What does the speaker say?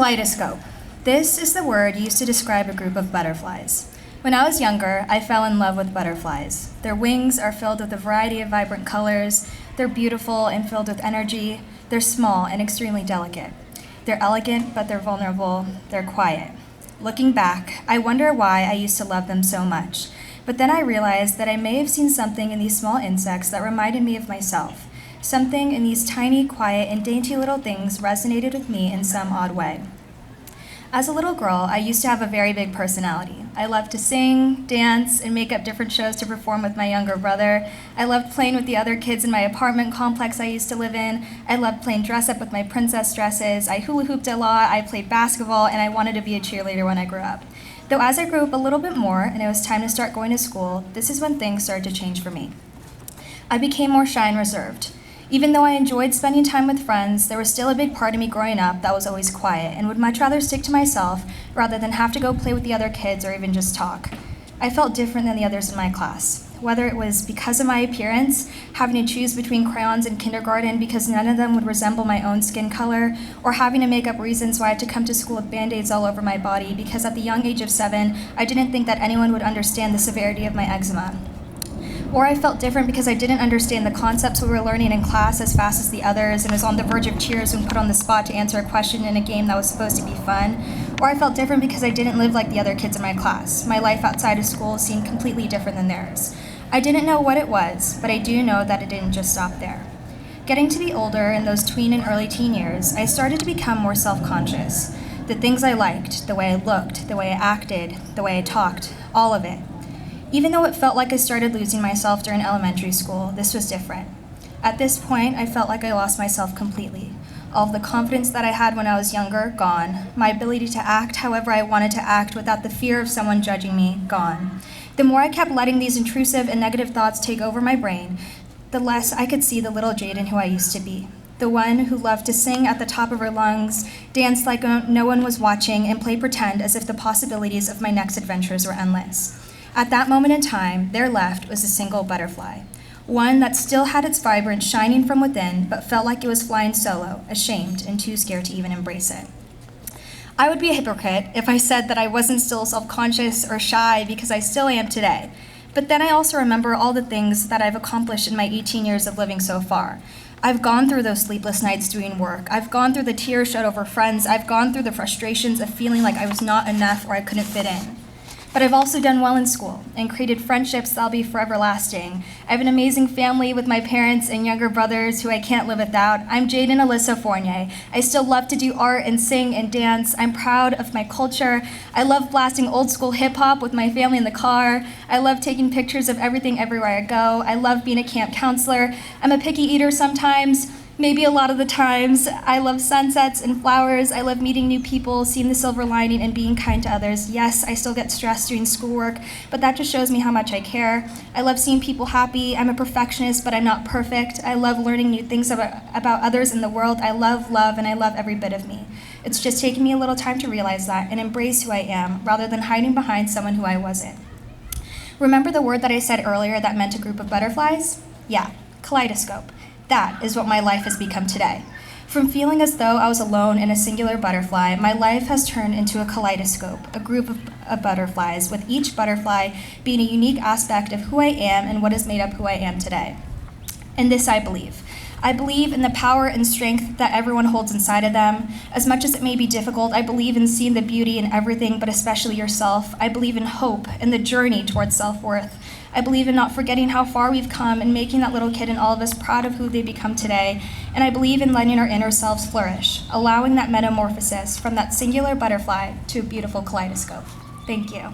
Kaleidoscope. This is the word used to describe a group of butterflies. When I was younger, I fell in love with butterflies. Their wings are filled with a variety of vibrant colors. They're beautiful and filled with energy. They're small and extremely delicate. They're elegant, but they're vulnerable. They're quiet. Looking back, I wonder why I used to love them so much. But then I realized that I may have seen something in these small insects that reminded me of myself. Something in these tiny, quiet, and dainty little things resonated with me in some odd way. As a little girl, I used to have a very big personality. I loved to sing, dance, and make up different shows to perform with my younger brother. I loved playing with the other kids in my apartment complex I used to live in. I loved playing dress up with my princess dresses. I hula hooped a lot, I played basketball, and I wanted to be a cheerleader when I grew up. Though as I grew up a little bit more and it was time to start going to school, this is when things started to change for me. I became more shy and reserved. Even though I enjoyed spending time with friends, there was still a big part of me growing up that was always quiet and would much rather stick to myself rather than have to go play with the other kids or even just talk. I felt different than the others in my class. Whether it was because of my appearance, having to choose between crayons in kindergarten because none of them would resemble my own skin color, or having to make up reasons why I had to come to school with Band-Aids all over my body because at the young age of 7, I didn't think that anyone would understand the severity of my eczema. Or I felt different because I didn't understand the concepts we were learning in class as fast as the others and was on the verge of tears when put on the spot to answer a question in a game that was supposed to be fun. Or I felt different because I didn't live like the other kids in my class. My life outside of school seemed completely different than theirs. I didn't know what it was, but I do know that it didn't just stop there. Getting to be older in those tween and early teen years, I started to become more self-conscious. The things I liked, the way I looked, the way I acted, the way I talked, all of it. Even though it felt like I started losing myself during elementary school, this was different. At this point, I felt like I lost myself completely. All of the confidence that I had when I was younger, gone. My ability to act however I wanted to act without the fear of someone judging me, gone. The more I kept letting these intrusive and negative thoughts take over my brain, the less I could see the little Jadyn who I used to be. The one who loved to sing at the top of her lungs, dance like no one was watching, and play pretend as if the possibilities of my next adventures were endless. At that moment in time, there left was a single butterfly, one that still had its vibrance shining from within, but felt like it was flying solo, ashamed and too scared to even embrace it. I would be a hypocrite if I said that I wasn't still self-conscious or shy because I still am today. But then I also remember all the things that I've accomplished in my 18 years of living so far. I've gone through those sleepless nights doing work. I've gone through the tears shed over friends. I've gone through the frustrations of feeling like I was not enough or I couldn't fit in. But I've also done well in school and created friendships that'll be forever lasting. I have an amazing family with my parents and younger brothers who I can't live without. I'm Jadyn Alyssa Fournier. I still love to do art and sing and dance. I'm proud of my culture. I love blasting old school hip hop with my family in the car. I love taking pictures of everything everywhere I go. I love being a camp counselor. I'm a picky eater sometimes. Maybe a lot of the times. I love sunsets and flowers. I love meeting new people, seeing the silver lining, and being kind to others. Yes, I still get stressed doing schoolwork, but that just shows me how much I care. I love seeing people happy. I'm a perfectionist, but I'm not perfect. I love learning new things about others in the world. I love love, and I love every bit of me. It's just taken me a little time to realize that and embrace who I am, rather than hiding behind someone who I wasn't. Remember the word that I said earlier that meant a group of butterflies? Yeah, kaleidoscope. That is what my life has become today. From feeling as though I was alone in a singular butterfly, my life has turned into a kaleidoscope, a group of butterflies, with each butterfly being a unique aspect of who I am and what has made up who I am today. And this I believe. I believe in the power and strength that everyone holds inside of them. As much as it may be difficult, I believe in seeing the beauty in everything, but especially yourself. I believe in hope and the journey towards self-worth. I believe in not forgetting how far we've come and making that little kid in all of us proud of who they become today. And I believe in letting our inner selves flourish, allowing that metamorphosis from that singular butterfly to a beautiful kaleidoscope. Thank you.